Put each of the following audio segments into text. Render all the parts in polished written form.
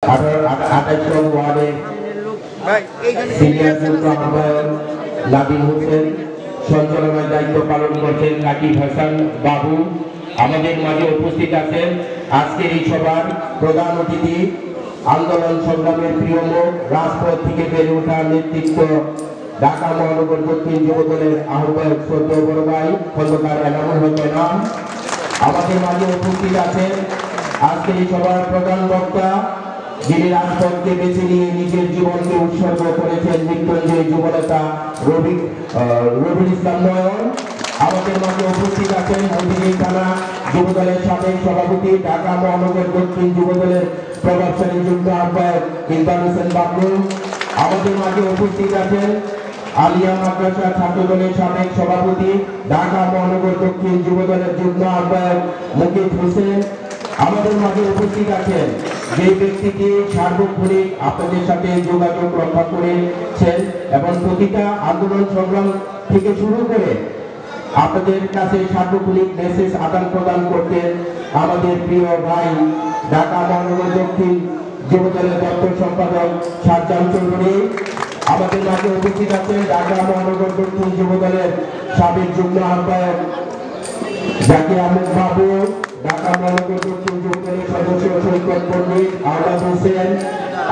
28 নং ওয়ার্ডের সিনিয়র যুগ্ম আহ্বায়ক নাদিম হোসেন, সঞ্চালনার দায়িত্ব পালন করছেন লাকি হাসান বাবু। আমাদের মাঝে উপস্থিত আছেন আজকের এই সভার প্রধান অতিথি, আন্দোলন সংগ্রামের প্রিয় মুখ, রাজপথ থেকে বেড়ে ওঠা নেতৃত্ব, ঢাকা মহানগর দক্ষিণ যুব দলের আহ্বায়ক শ্রদ্ধেয় বড় ভাই খন্দকার এনামুল হক এনাম। আমাদের মাঝে উপস্থিত আছেন আজকের এই সভার প্রধান বক্তা, যিনি রাজপথকে বেছে নিয়ে নিজের জীবনকে উৎসর্গ করেছেন, মৃত্যুঞ্জয় যুবনেতা রবিউল ইসলাম নয়ন। আমাদের মাঝে উপস্থিত আছেন মতিঝিল থানা যুবদলের সাবেক সভাপতি, ঢাকা মহানগর দক্ষিণ যুবদলের প্রভাবশালী যুগ্ম আহ্বায়ক ইমরান হোসেন বাবলু। আমাদের মাঝে উপস্থিত আছেন আলিয়া মাদ্রাসা ছাত্র দলের সাবেক সভাপতি, ঢাকা মহানগর দক্ষিণ যুবদলের যুগ্ম আহ্বায়ক মুকিত হোসেন। আমাদের মাঝে উপস্থিত আছেন যে ব্যক্তিটি সার্বক্ষণিক আপনাদের সাথে যোগাযোগ রক্ষা করেছেন এবং প্রতিটা আন্দোলন সংগ্রাম থেকে শুরু করে আপনাদের কাছে সার্বক্ষণিক মেসেজ আদান প্রদান করতেন আমাদের প্রিয় ভাই, ঢাকা মহানগর দক্ষিণ যুবদলের দপ্তর সম্পাদক শাহজাহান চৌধুরী। আমাদের মাঝে উপস্থিত আছেন ঢাকা মহানগর দক্ষিণ যুবদলের সাবেক যুগ্ম আহ্বায়ক জাকির আহমেদ বাবু, ঢাকা মহানগর দক্ষিণ যুবদলের সদস্য সৈকত পণ্ডিত, আহমদ হোসেন।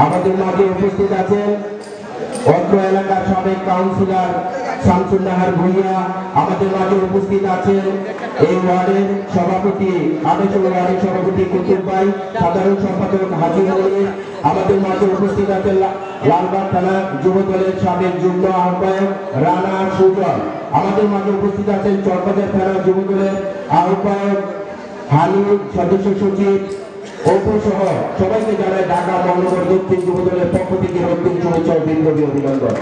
আমাদের মাঝে উপস্থিত আছেন অত্র এলাকার সাবেক কাউন্সিলর শামসুন নাহার ভুইয়া। আমাদের মাঝে উপস্থিত আছেন এই ওয়ার্ডের সভাপতি, 28 ওয়ার্ডের সভাপতি কুতুব ভাই, সাধারণ সম্পাদক হাজি মনির। আমাদের মাঝে উপস্থিত আছেন লালবাগ থানা যুবদলের সাবেক যুগ্ম আহ্বায়ক রানা সুজন। আমাদের মাঝে উপস্থিত আছেন চরবাজার থানা যুবদলের আহ্বায়ক হানিফ, সদস্য সচিব অপু সহ সবাইকে জানায় ঢাকা মহানগর দক্ষিণ যুবদলের পক্ষ থেকে রক্তিম শুভেচ্ছা ও বিপ্লবী অভিনন্দন।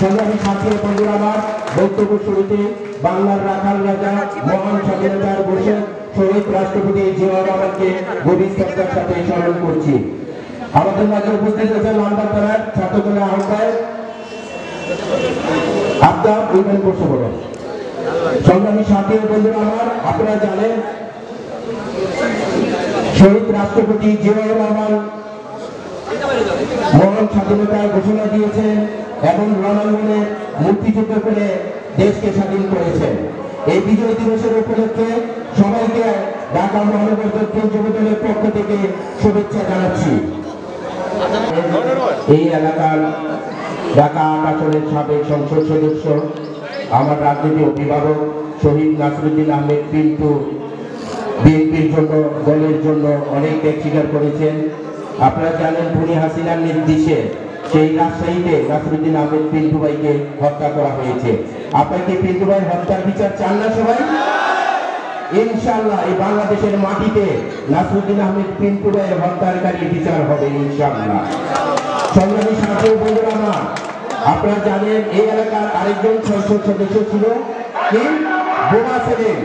সংগ্রামী সাথী বন্ধুরা, আমার বক্তব্য শুরুতে বাংলার রাখাল রাজা মহান স্বাধীনতার ঘোষক শহীদ রাষ্ট্রপতি জিয়াউর রহমানকে গভীর শ্রদ্ধার সাথে স্মরণ করছি। আমাদের মাঝে উপস্থিত আছেন লালবাগ থানার ছাত্রদলের আহ্বায়ক আফতাব ইউনিয়ন পরিষদ। সংগ্রামী সাথী বন্ধুরা, আমার আপনারা জানেন শহীদ রাষ্ট্রপতি জিয়াউর রহমান মহান স্বাধীনতার ঘোষণা দিয়েছেন এবং রণাঙ্গনে মুক্তিযুদ্ধ করে দেশকে স্বাধীন করেছেন। এই বিজয় দিবসের উপলক্ষে সবাইকে ঢাকা মহানগর দক্ষিণ যুবদলের পক্ষ থেকে শুভেচ্ছা জানাচ্ছি। এই এলাকার ঢাকা আসনের সাবেক সংসদ সদস্য, আমার রাজনীতি অভিভাবক শহীদ নাসিরুদ্দিন আহমেদ পিন্টু বিএনপির জন্য, দলের জন্য অনেক ত্যাগ স্বীকার করেছেন। আপনারা জানেন খুনি হাসিনার নির্দেশে সেই রাজশাহীতে নাসিরুদ্দিন আহমেদ পিন্টু ভাইকে হত্যা করা হয়েছে। আপনাকে পিন্টু ভাই হত্যার বিচার চান না সবাই? ইনশাআল্লাহ এই বাংলাদেশের মাটিতে নাসিরুদ্দিন আহমেদ পিন্টু ভাইয়ের হত্যাকারী বিচার হবে ইনশাআল্লাহ। সংগ্রামী সাথী বন্ধুরা, আমার আপনারা জানেন এই এলাকার আরেকজন সংসদ সদস্য ছিল কি বোমা সেলিম।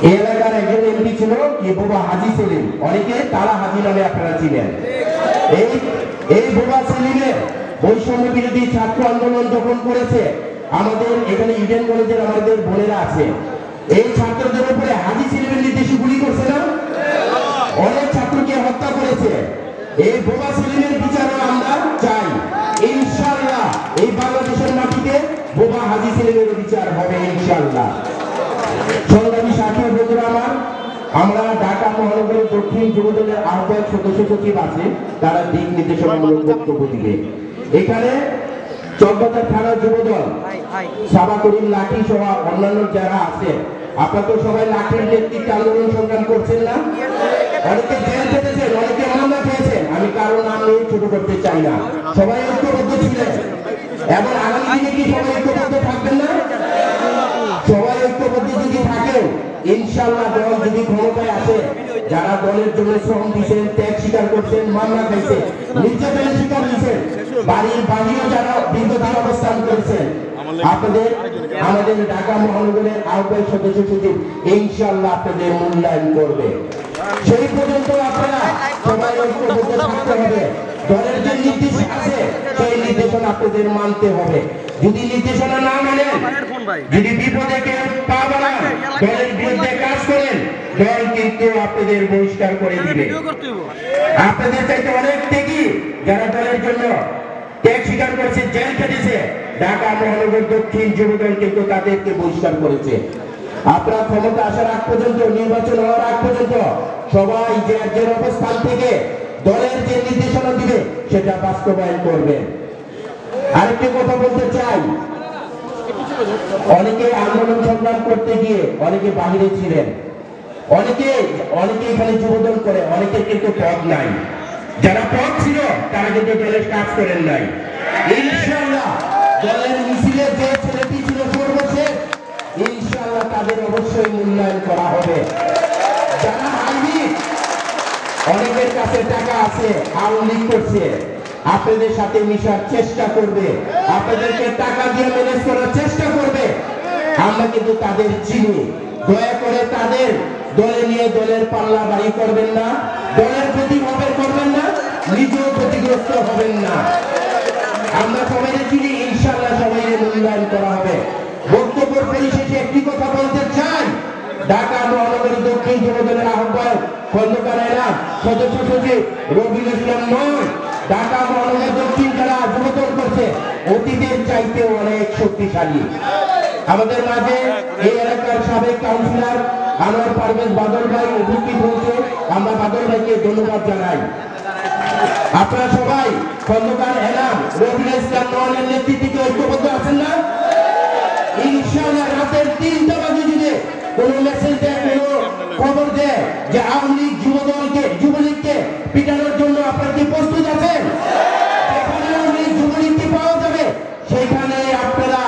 এই এলাকার একজন এমপি ছিল কি বোবা হাজি সেলিম, অনেকে তারা হাজি নামে আপনারা চিনেন। এই বোবা সেলিমের বৈষম্য বিরোধী ছাত্র আন্দোলন যখন করেছে, আমাদের এখানে ইডেন কলেজের আমাদের বোনেরা আছে, এই ছাত্রদের উপরে হাজি সেলিমের নির্দেশে গুলি করছে না, অনেক ছাত্রকে হত্যা করেছে। এই বোবা সেলিমের বিচারও আমরা চাই ইনশাআল্লাহ। এই বাংলাদেশের মাটিতে বোবা হাজি সেলিমের বিচার হবে ইনশাআল্লাহ। সংগ্রামী সাথী বন্ধুরা, আমার আমরা ঢাকা মহানগরের দক্ষিণ যুবদলের আহ্বায়ক সদস্য সচিব আছে, তারা দিক নির্দেশনামূলক বক্তব্য দিবে। এখানে চরবাজার থানা যুবদল সাবা করিম লাঠি সহ অন্যান্য যারা আছে, আপনারা তো সবাই লাঠির নেতৃত্বে আন্দোলন সংগ্রাম করছেন না? অনেকে জেল খেটেছেন, অনেকে মামলা খেয়েছেন, আমি কারো নাম নিয়ে ছোট করতে চাই না। সবাই ঐক্যবদ্ধ ছিলেন এবং আগামী দিনে কি সবাই ঐক্যবদ্ধ থাকবেন না? সবাই ঐক্যবদ্ধ যদি থাকেন ইনশাআল্লাহ, দল যদি ক্ষমতায় আসে, যারা দলের জন্য শ্রম দিচ্ছেন, ত্যাগ স্বীকার করছেন, মামলা খাইছেন, নির্যাতনের শিকার হয়েছেন, বাড়ির বাড়িও যারা দীর্ঘদিন অবস্থান করেছেন, আপনাদের আমাদের ঢাকা মহানগরের আহ্বায়ক সদস্য সচিব ইনশাআল্লাহ আপনাদের মূল্যায়ন করবে। সেই পর্যন্ত আপনারা সবাই ঐক্যবদ্ধ থাকতে হবে। দলের যে নির্দেশ আছে সেই নির্দেশনা আপনাদের মানতে হবে। যদি নির্দেশনা না মানেন, যদি বিপদে কেউ পা বাড়ান, দলের বিরুদ্ধে কাজ করে দল কিন্তু আপনাদের বহিষ্কার করে দিবে। আপনাদের চাইতে অনেক ত্যাগী যারা দলের জন্য ত্যাগ স্বীকার করেছে, জেল খেটেছে, ঢাকা মহানগর দক্ষিণ যুবদল কিন্তু তাদেরকে বহিষ্কার করেছে। আপনারা ক্ষমতা আসার আগ পর্যন্ত, নির্বাচন হওয়ার আগ পর্যন্ত সবাই যে অবস্থান থেকে দলের যে নির্দেশনা দিবে সেটা বাস্তবায়ন করবেন। আরেকটি কথা বলতে চাই, অনেকে আন্দোলন সংগ্রাম করতে গিয়ে অনেকে বাহিরে ছিলেন, অনেকে এখানে যুবদল করে, অনেকের কিন্তু পদ নাই। যারা পদ ছিল তারা কিন্তু দলের কাজ করেন নাই। ইনশাআল্লাহ দলের মিছিলে যে ছেলেটি ছিল সর্বশেষ, ইনশাআল্লাহ তাদের অবশ্যই মূল্যায়ন করা হবে। যারা হাইব্রিড, অনেকের কাছে টাকা আছে, আওয়ামী লীগ করছে, আপনাদের সাথে মিশার চেষ্টা করবে, আপনাদেরকে টাকা দিয়ে ম্যানেজ করার চেষ্টা করবে, আমরা কিন্তু তাদের চিনি। দয়া করে তাদের দলে নিয়ে দলের পাল্লা বাড়ি করবেন না, দলের প্রতি ভাবে করবেন না, নিজেও ক্ষতিগ্রস্ত হবেন না। আমরা সবাই চিনি, ইনশাআল্লাহ সবাই মূল্যায়ন করা হবে। বক্তব্য পরিশেষে একটি কথা বলতে চাই, ঢাকা মহানগরী দক্ষিণ যুবদলের আহ্বায়ক খন্দকার এনাম, সদস্য সচিব রবিউল ইসলাম নয়, ঢাকা মহানগর দক্ষিণ যারা যুবদল করছে অতীতের চাইতে অনেক শক্তিশালী। আমাদের মাঝে এই এলাকার সাবেক কাউন্সিলর আনোয়ার পারভেজ বাদল ভাই উপস্থিত হয়েছে, আমরা বাদল ভাইকে ধন্যবাদ জানাই। আপনারা সবাই খন্দকার এনাম, রবিউল ইসলাম নয়নের নেতৃত্বে ঐক্যবদ্ধ আছেন না? ইনশাআল্লাহ রাতের 3টা বাজে যদি কোন মেসেজ দেয়, কোন খবর দেয় যে আওয়ামী লীগ যুবলীগকে পিটানোর জন্য আপনারা কি প্রস্তুত আছেন? যেখানে আওয়ামী লীগ যুবলীগকে পাওয়া যাবে সেখানে আপনারা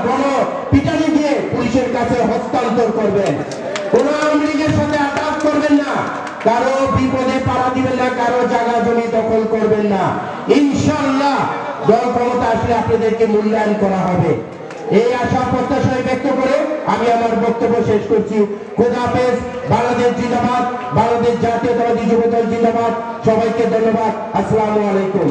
গণ পিটানি দিয়ে পুলিশের কাছে হস্তান্তর করবেন। কোন আওয়ামী লীগের সাথে আঘাত করবেন না, কারো বিপদে পাড়া দিবেন না, কারো জায়গা জমি দখল করবেন না। ইনশাআল্লাহ দল ক্ষমতা আসলে আপনাদেরকে মূল্যায়ন করা হবে। এই আশা প্রত্যাশায় ব্যক্ত করে আমি আমার বক্তব্য শেষ করছি। খোদা হাফেজ। বাংলাদেশ জিন্দাবাদ, বাংলাদেশ জাতীয়তাবাদী যুবদল জিন্দাবাদ। সবাইকে ধন্যবাদ। আসসালামু আলাইকুম।